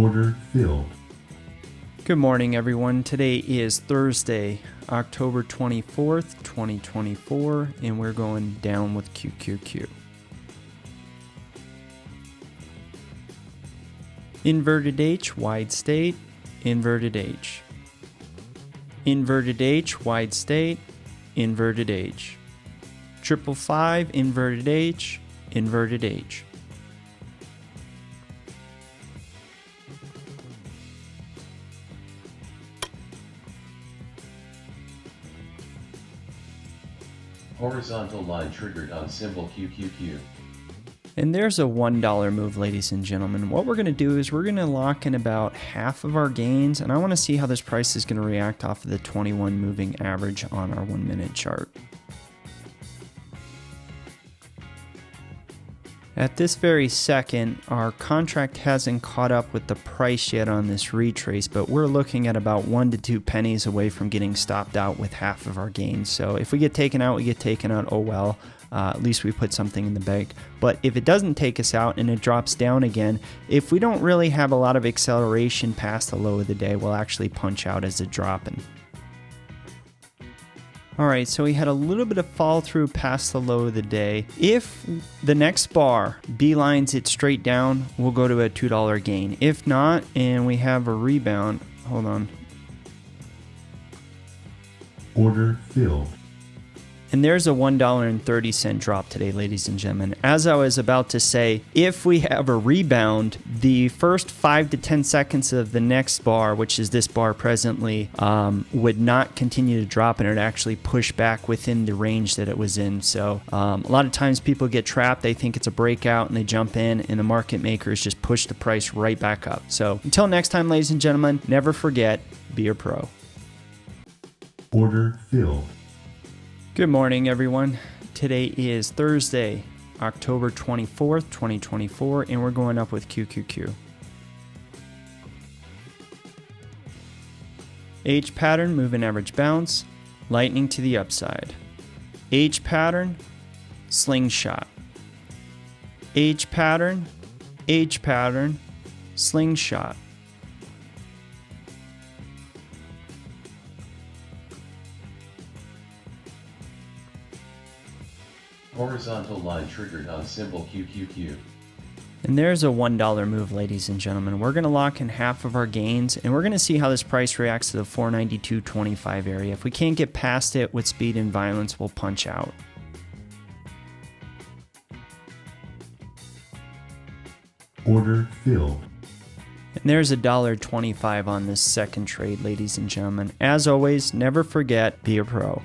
Order filled. Good morning, everyone. Today is Thursday, October 24th, 2024, and we're going down with QQQ. Inverted H, wide state, inverted H. Inverted H, wide state, inverted H. 555, inverted H, inverted H. Horizontal line triggered on symbol QQQ. And there's a $1 move, ladies and gentlemen. What we're going to do is we're going to lock in about half of our gains, and I want to see how this price is going to react off of the 21 moving average on our 1 minute chart. At this very second, our contract hasn't caught up with the price yet on this retrace, but we're looking at about 1 to 2 pennies away from getting stopped out with half of our gains. So if we get taken out, we get taken out, oh well. At least we put something in the bank. But if it doesn't take us out and it drops down again, if we don't really have a lot of acceleration past the low of the day, we'll actually punch out as it's dropping. All right, so we had a little bit of fall through past the low of the day. If the next bar beelines it straight down, we'll go to a $2 gain. If not, and we have a rebound, hold on. Order filled. And there's a $1.30 drop today, ladies and gentlemen. As I was about to say, if we have a rebound, the first 5 to 10 seconds of the next bar, which is this bar presently, would not continue to drop, and it would actually push back within the range that it was in. So a lot of times people get trapped. They think it's a breakout and they jump in, and the market makers just push the price right back up. So until next time, ladies and gentlemen, never forget, be a pro. Order filled. Good morning, everyone. Today is Thursday, October 24th, 2024, and we're going up with QQQ. H pattern, moving average bounce, lightning to the upside. H pattern, slingshot. H pattern, slingshot. Horizontal line triggered on symbol QQQ. And there's a $1 move, ladies and gentlemen. We're going to lock in half of our gains, and we're going to see how this price reacts to the 492.25 area. If we can't get past it with speed and violence, we'll punch out. Order filled. And there's a $1.25 on this second trade, ladies and gentlemen. As always, never forget, be a pro.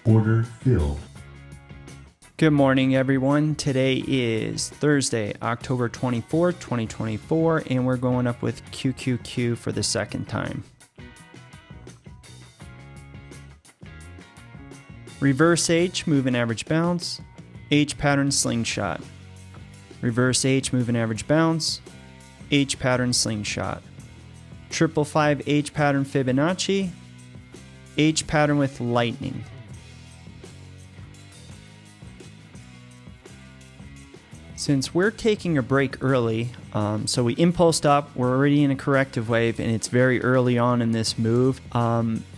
Order filled. Good morning, everyone. Today is Thursday, October 24th, 2024, and we're going up with QQQ for the second time. Reverse H, moving average bounce, H pattern slingshot. Reverse H, moving average bounce, H pattern slingshot. 555 H pattern Fibonacci, H pattern with lightning. Since we're taking a break early, so we impulsed up, we're already in a corrective wave, and it's very early on in this move.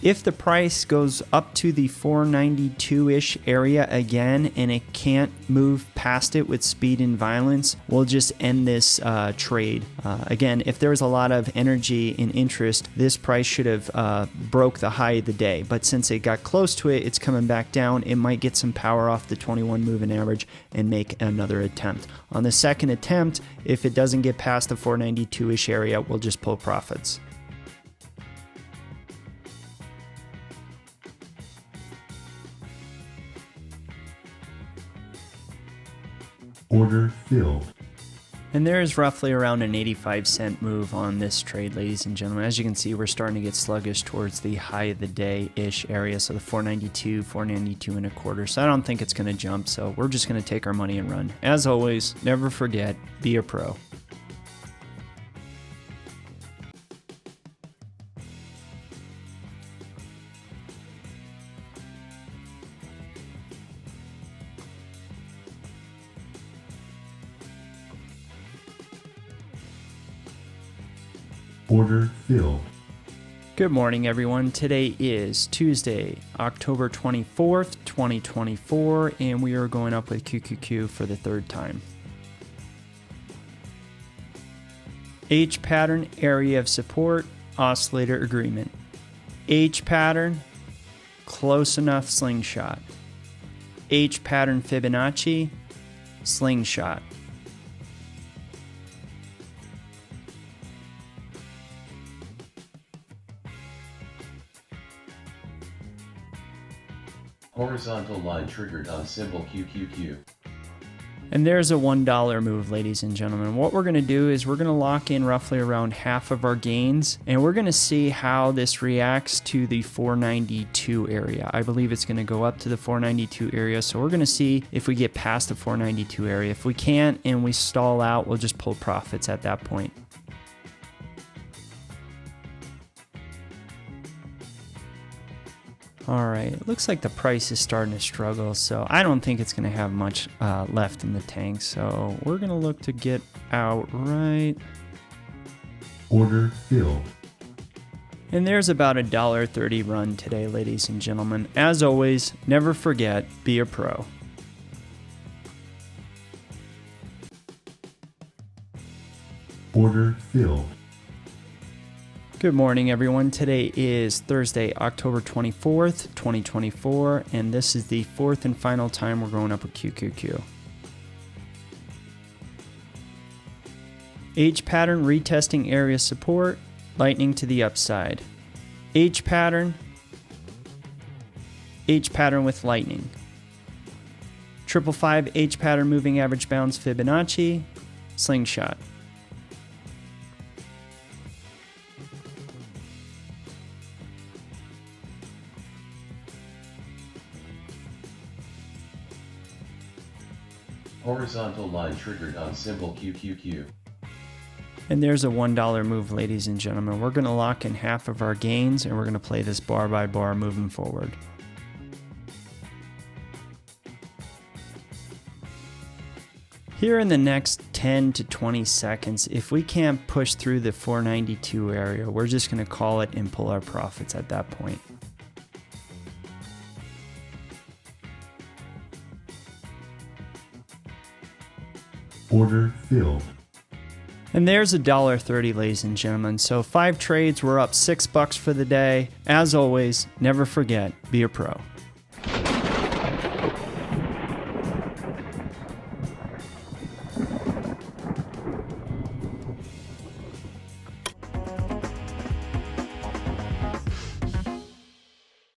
If the price goes up to the 492-ish area again, and it can't move past it with speed and violence, we'll just end this trade. Again, if there was a lot of energy and interest, this price should have broke the high of the day. But since it got close to it, it's coming back down. It might get some power off the 21 moving average and make another attempt. On the second attempt, if it doesn't get past the 492-ish area, we'll just pull profits. Order filled. And there is roughly around an 85-cent move on this trade, ladies and gentlemen. As you can see, we're starting to get sluggish towards the high of the day-ish area, so the 492, 492 and a quarter. So I don't think it's going to jump, so we're just going to take our money and run. As always, never forget, be a pro. Order filled. Good morning, everyone. Today is Tuesday, October 24th, 2024, and we are going up with QQQ for the third time. H pattern, area of support, oscillator agreement. H pattern, close enough slingshot. H pattern Fibonacci, slingshot. Horizontal line triggered on symbol QQQ. And there's a $1 move, ladies and gentlemen. What we're going to do is we're going to lock in roughly around half of our gains, and we're going to see how this reacts to the 492 area. I believe it's going to go up to the 492 area, so we're going to see if we get past the 492 area. If we can't and we stall out, we'll just pull profits at that point. All right, it looks like the price is starting to struggle, so I don't think it's going to have much left in the tank. So we're going to look to get out right. Order filled. And there's about a $1.30 run today, ladies and gentlemen. As always, never forget, be a pro. Order filled. Good morning, everyone. Today is Thursday, October 24th, 2024, and this is the fourth and final time we're going up with QQQ. H pattern, retesting area support, lightning to the upside. H pattern with lightning. 555 H pattern moving average bounce Fibonacci, slingshot. Horizontal line triggered on symbol QQQ. And there's a $1 move, ladies and gentlemen. We're going to lock in half of our gains, and we're going to play this bar by bar moving forward. Here in the next 10 to 20 seconds, if we can't push through the 492 area, we're just going to call it and pull our profits at that point. Order filled. And there's a $1.30, ladies and gentlemen. So 5 trades, we're up $6 for the day. As always, never forget, be a pro.